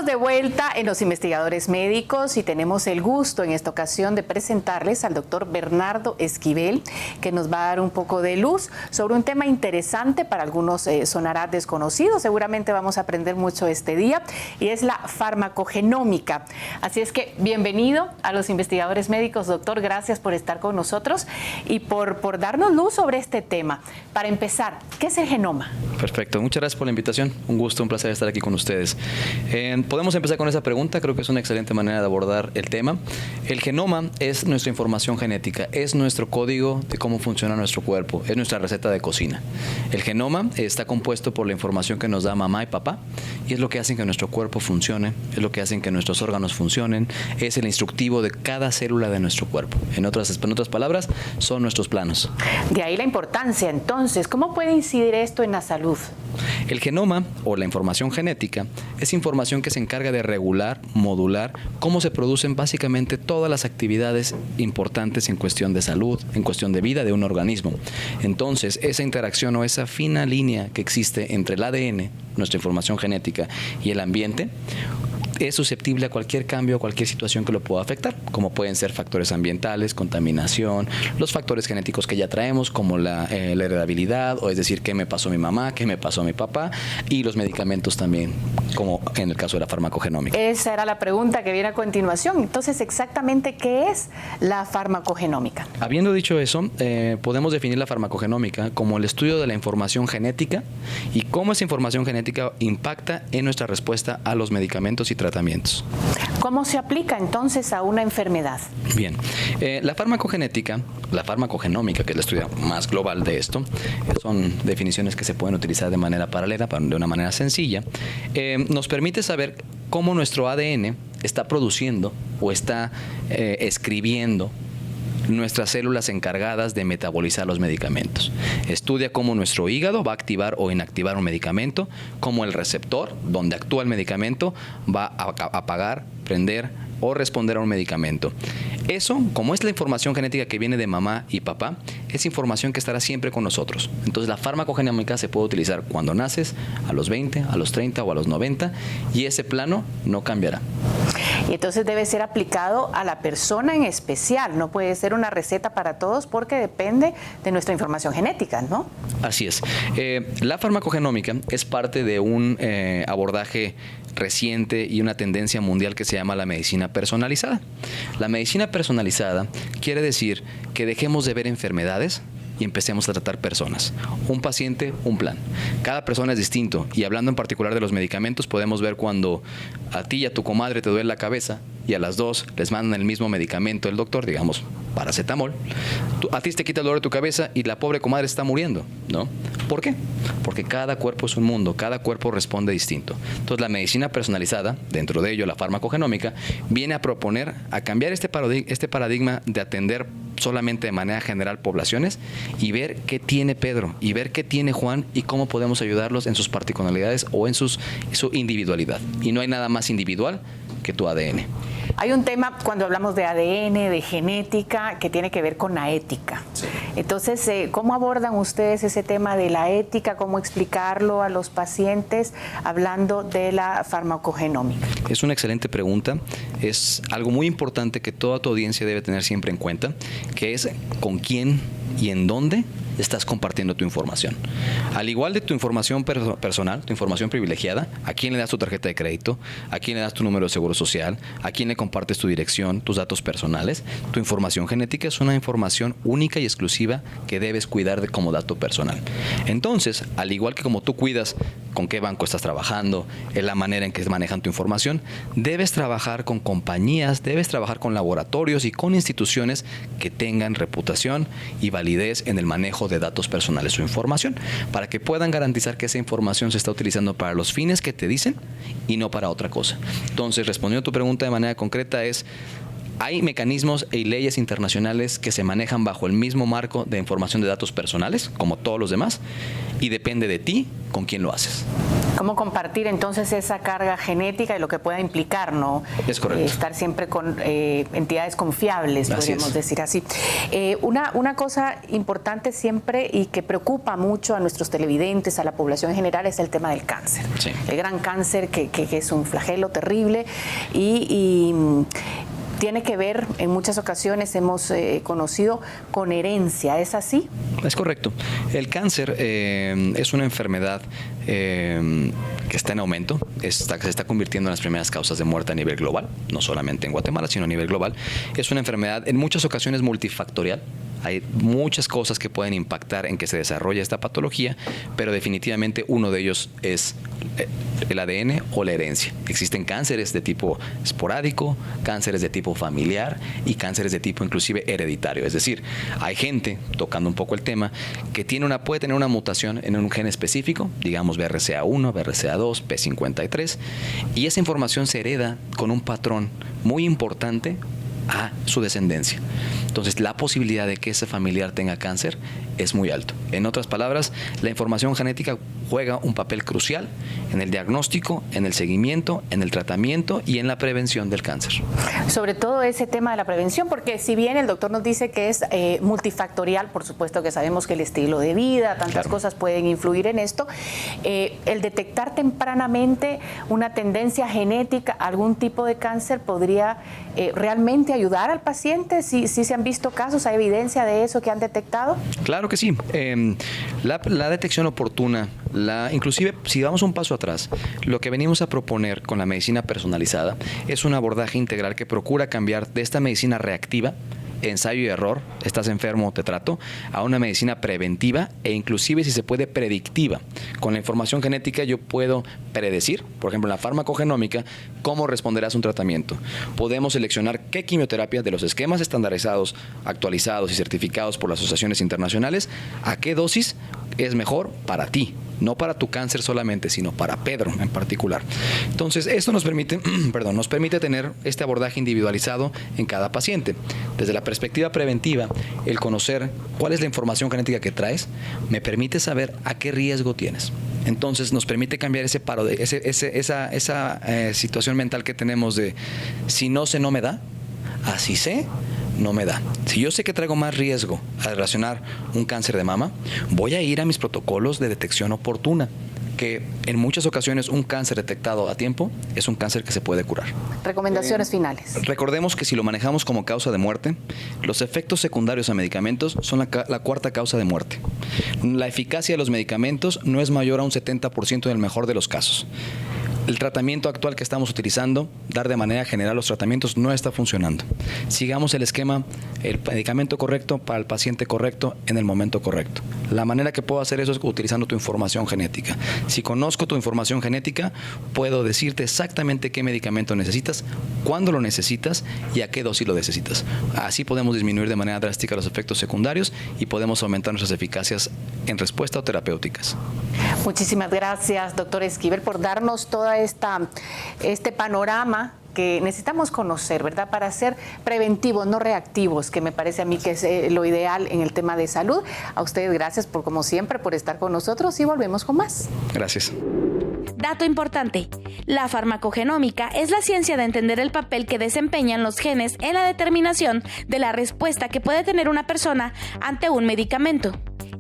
Estamos de vuelta en Los Investigadores Médicos y tenemos el gusto en esta ocasión de presentarles al doctor Bernardo Esquivel, que nos va a dar un poco de luz sobre un tema interesante, para algunos sonará desconocido, seguramente vamos a aprender mucho este día, y es la farmacogenómica. Así es que bienvenido a Los Investigadores Médicos, doctor, gracias por estar con nosotros y por darnos luz sobre este tema. Para empezar, ¿qué es el genoma? Perfecto, muchas gracias por la invitación, un gusto, un placer estar aquí con ustedes. Podemos empezar con esa pregunta, creo que es una excelente manera de abordar el tema. El genoma es nuestra información genética, es nuestro código de cómo funciona nuestro cuerpo, es nuestra receta de cocina. El genoma está compuesto por la información que nos da mamá y papá y es lo que hace que nuestro cuerpo funcione, es lo que hace que nuestros órganos funcionen, es el instructivo de cada célula de nuestro cuerpo. En otras palabras, son nuestros planos. De ahí la importancia. Entonces, ¿cómo puede incidir esto en la salud? El genoma o la información genética es información que se encarga de regular, modular cómo se producen básicamente todas las actividades importantes en cuestión de salud, en cuestión de vida de un organismo. Entonces, esa interacción o esa fina línea que existe entre el ADN, nuestra información genética, y el ambiente, es susceptible a cualquier cambio, a cualquier situación que lo pueda afectar, como pueden ser factores ambientales, contaminación, los factores genéticos que ya traemos, como la heredabilidad, o es decir, qué me pasó a mi mamá, qué me pasó a mi papá, y los medicamentos también, como en el caso de la farmacogenómica. Esa era la pregunta que viene a continuación. Entonces, exactamente, ¿qué es la farmacogenómica? Habiendo dicho eso, podemos definir la farmacogenómica como el estudio de la información genética y cómo esa información genética impacta en nuestra respuesta a los medicamentos y tratamientos. ¿Cómo se aplica entonces a una enfermedad? Bien, la farmacogenética, la farmacogenómica, que es el estudio más global de esto, son definiciones que se pueden utilizar de manera paralela, de una manera sencilla, nos permite saber cómo nuestro ADN está produciendo o está escribiendo nuestras células encargadas de metabolizar los medicamentos. Estudia cómo nuestro hígado va a activar o inactivar un medicamento, cómo el receptor, donde actúa el medicamento, va a apagar, prender o responder a un medicamento. Eso, como es la información genética que viene de mamá y papá, es información que estará siempre con nosotros. Entonces la farmacogenómica se puede utilizar cuando naces, a los 20, a los 30 o a los 90, y ese plano no cambiará. Y entonces debe ser aplicado a la persona en especial, no puede ser una receta para todos porque depende de nuestra información genética, ¿no? Así es. La farmacogenómica es parte de un abordaje reciente y una tendencia mundial que se llama la medicina personalizada. La medicina personalizada quiere decir que dejemos de ver enfermedades y empecemos a tratar personas. Un paciente, un plan. Cada persona es distinto y hablando en particular de los medicamentos, podemos ver cuando a ti y a tu comadre te duele la cabeza y a las dos les mandan el mismo medicamento el doctor, digamos, paracetamol. A ti te quita el dolor de tu cabeza y la pobre comadre está muriendo, ¿no? ¿Por qué? Porque cada cuerpo es un mundo, cada cuerpo responde distinto. Entonces la medicina personalizada, dentro de ello la farmacogenómica, viene a proponer, a cambiar este paradigma de atender solamente de manera general poblaciones y ver qué tiene Pedro y ver qué tiene Juan y cómo podemos ayudarlos en sus particularidades o en su individualidad. Y no hay nada más individual que tu ADN. Hay un tema cuando hablamos de ADN, de genética, que tiene que ver con la ética. Sí. Entonces, ¿cómo abordan ustedes ese tema de la ética? ¿Cómo explicarlo a los pacientes hablando de la farmacogenómica? Es una excelente pregunta. Es algo muy importante que toda tu audiencia debe tener siempre en cuenta, que es con quién y en dónde estás compartiendo tu información. Al igual de tu información personal, tu información privilegiada, a quién le das tu tarjeta de crédito, a quién le das tu número de seguro social, a quién le compartes tu dirección, tus datos personales, tu información genética es una información única y exclusiva que debes cuidar como dato personal. Entonces, al igual que como tú cuidas con qué banco estás trabajando, en la manera en que manejan tu información, debes trabajar con compañías, debes trabajar con laboratorios y con instituciones que tengan reputación y validez en el manejo de datos personales o información, para que puedan garantizar que esa información se está utilizando para los fines que te dicen y no para otra cosa. Entonces, respondiendo a tu pregunta de manera concreta es: hay mecanismos y leyes internacionales que se manejan bajo el mismo marco de información de datos personales, como todos los demás, y depende de ti con quién lo haces. ¿Cómo compartir entonces esa carga genética y lo que pueda implicar, ¿no? Es correcto. Estar siempre con entidades confiables, podríamos decir así. Una cosa importante siempre y que preocupa mucho a nuestros televidentes, a la población en general, es el tema del cáncer. Sí. El gran cáncer que es un flagelo terrible y tiene que ver, en muchas ocasiones hemos conocido, con herencia. ¿Es así? Es correcto. El cáncer es una enfermedad que está en aumento, se está convirtiendo en las primeras causas de muerte a nivel global, no solamente en Guatemala, sino a nivel global. Es una enfermedad en muchas ocasiones multifactorial. Hay muchas cosas que pueden impactar en que se desarrolle esta patología, pero definitivamente uno de ellos es el ADN o la herencia. Existen cánceres de tipo esporádico, cánceres de tipo familiar y cánceres de tipo inclusive hereditario. Es decir, hay gente, tocando un poco el tema, que puede tener una mutación en un gen específico, digamos BRCA1, BRCA2, P53, y esa información se hereda con un patrón muy importante a su descendencia. Entonces, la posibilidad de que ese familiar tenga cáncer es muy alto. En otras palabras, la información genética juega un papel crucial en el diagnóstico, en el seguimiento, en el tratamiento y en la prevención del cáncer. Sobre todo ese tema de la prevención, porque si bien el doctor nos dice que es multifactorial, por supuesto que sabemos que el estilo de vida, tantas cosas pueden influir en esto, el detectar tempranamente una tendencia genética, algún tipo de cáncer, podría realmente ayudar al paciente. Si se han visto casos, ¿hay evidencia de eso que han detectado? Claro que sí. La detección oportuna, inclusive si vamos un paso atrás, lo que venimos a proponer con la medicina personalizada es un abordaje integral que procura cambiar de esta medicina reactiva, ensayo y error, estás enfermo, te trato, a una medicina preventiva e inclusive, si se puede, predictiva. Con la información genética yo puedo predecir, por ejemplo, en la farmacogenómica, cómo responderás a un tratamiento. Podemos seleccionar qué quimioterapia de los esquemas estandarizados, actualizados y certificados por las asociaciones internacionales, a qué dosis es mejor para ti. No para tu cáncer solamente, sino para Pedro en particular. Entonces, esto nos permite, nos permite tener este abordaje individualizado en cada paciente. Desde la perspectiva preventiva, el conocer cuál es la información genética que traes, me permite saber a qué riesgo tienes. Entonces, nos permite cambiar esa situación mental que tenemos de si no sé, no me da, así sé, no me da. Si yo sé que traigo más riesgo a relacionar un cáncer de mama, voy a ir a mis protocolos de detección oportuna, que en muchas ocasiones un cáncer detectado a tiempo es un cáncer que se puede curar. Recomendaciones finales. Recordemos que si lo manejamos como causa de muerte, los efectos secundarios a medicamentos son la cuarta causa de muerte. La eficacia de los medicamentos no es mayor a un 70% en el mejor de los casos. El tratamiento actual que estamos utilizando, dar de manera general los tratamientos, no está funcionando. Sigamos el esquema, el medicamento correcto para el paciente correcto en el momento correcto. La manera que puedo hacer eso es utilizando tu información genética. Si conozco tu información genética, puedo decirte exactamente qué medicamento necesitas, cuándo lo necesitas y a qué dosis lo necesitas. Así podemos disminuir de manera drástica los efectos secundarios y podemos aumentar nuestras eficacias en respuesta o terapéuticas. Muchísimas gracias, doctor Esquivel, por darnos toda este panorama que necesitamos conocer, ¿verdad? Para ser preventivos, no reactivos, que me parece a mí que es lo ideal en el tema de salud. A ustedes gracias como siempre, por estar con nosotros y volvemos con más. Gracias. Dato importante, la farmacogenómica es la ciencia de entender el papel que desempeñan los genes en la determinación de la respuesta que puede tener una persona ante un medicamento.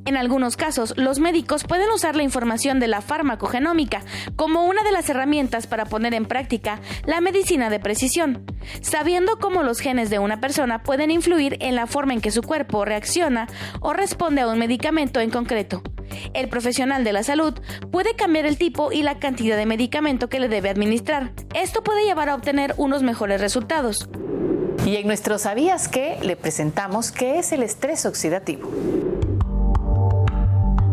En algunos casos, los médicos pueden usar la información de la farmacogenómica como una de las herramientas para poner en práctica la medicina de precisión, sabiendo cómo los genes de una persona pueden influir en la forma en que su cuerpo reacciona o responde a un medicamento en concreto. El profesional de la salud puede cambiar el tipo y la cantidad de medicamento que le debe administrar. Esto puede llevar a obtener unos mejores resultados. Y en nuestro ¿Sabías qué? Le presentamos qué es el estrés oxidativo.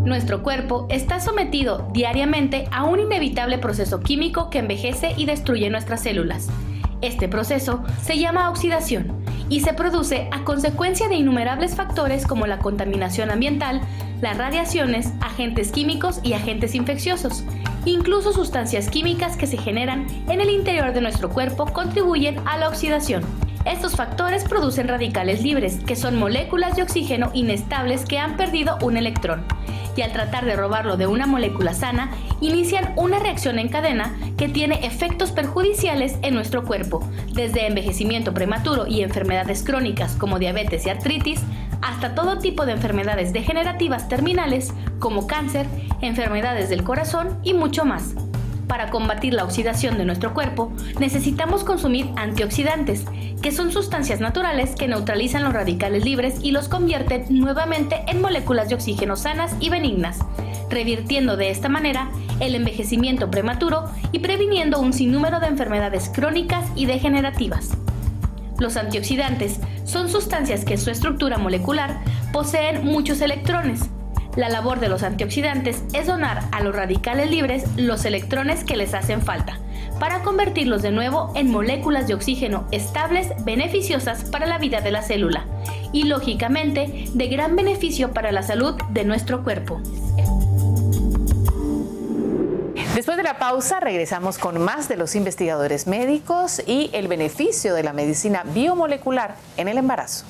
Nuestro cuerpo está sometido diariamente a un inevitable proceso químico que envejece y destruye nuestras células. Este proceso se llama oxidación y se produce a consecuencia de innumerables factores como la contaminación ambiental, las radiaciones, agentes químicos y agentes infecciosos. Incluso sustancias químicas que se generan en el interior de nuestro cuerpo contribuyen a la oxidación. Estos factores producen radicales libres, que son moléculas de oxígeno inestables que han perdido un electrón. y al tratar de robarlo de una molécula sana, inician una reacción en cadena que tiene efectos perjudiciales en nuestro cuerpo, desde envejecimiento prematuro y enfermedades crónicas como diabetes y artritis, hasta todo tipo de enfermedades degenerativas terminales como cáncer, enfermedades del corazón y mucho más. Para combatir la oxidación de nuestro cuerpo, necesitamos consumir antioxidantes, que son sustancias naturales que neutralizan los radicales libres y los convierten nuevamente en moléculas de oxígeno sanas y benignas, revirtiendo de esta manera el envejecimiento prematuro y previniendo un sinnúmero de enfermedades crónicas y degenerativas. Los antioxidantes son sustancias que en su estructura molecular poseen muchos electrones. La labor de los antioxidantes es donar a los radicales libres los electrones que les hacen falta, para convertirlos de nuevo en moléculas de oxígeno estables, beneficiosas para la vida de la célula y, lógicamente, de gran beneficio para la salud de nuestro cuerpo. Después de la pausa regresamos con más de los investigadores médicos y el beneficio de la medicina biomolecular en el embarazo.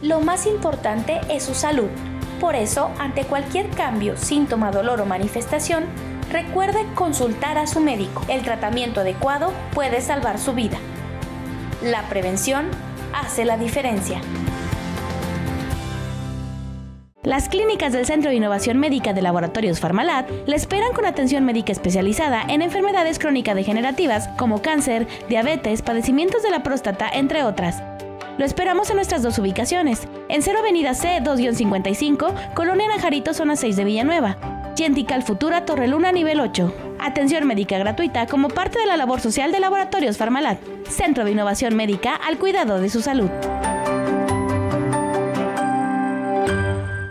Lo más importante es su salud. Por eso, ante cualquier cambio, síntoma, dolor o manifestación, recuerde consultar a su médico. El tratamiento adecuado puede salvar su vida. La prevención hace la diferencia. Las clínicas del Centro de Innovación Médica de Laboratorios Pharmalab le esperan con atención médica especializada en enfermedades crónicas degenerativas como cáncer, diabetes, padecimientos de la próstata, entre otras. Lo esperamos en nuestras dos ubicaciones, en 0 Avenida C 2-55, Colonia Najarito, zona 6 de Villanueva, y en Tikal Futura, Torreluna, nivel 8. Atención médica gratuita como parte de la labor social de Laboratorios Pharmalab, Centro de Innovación Médica al cuidado de su salud.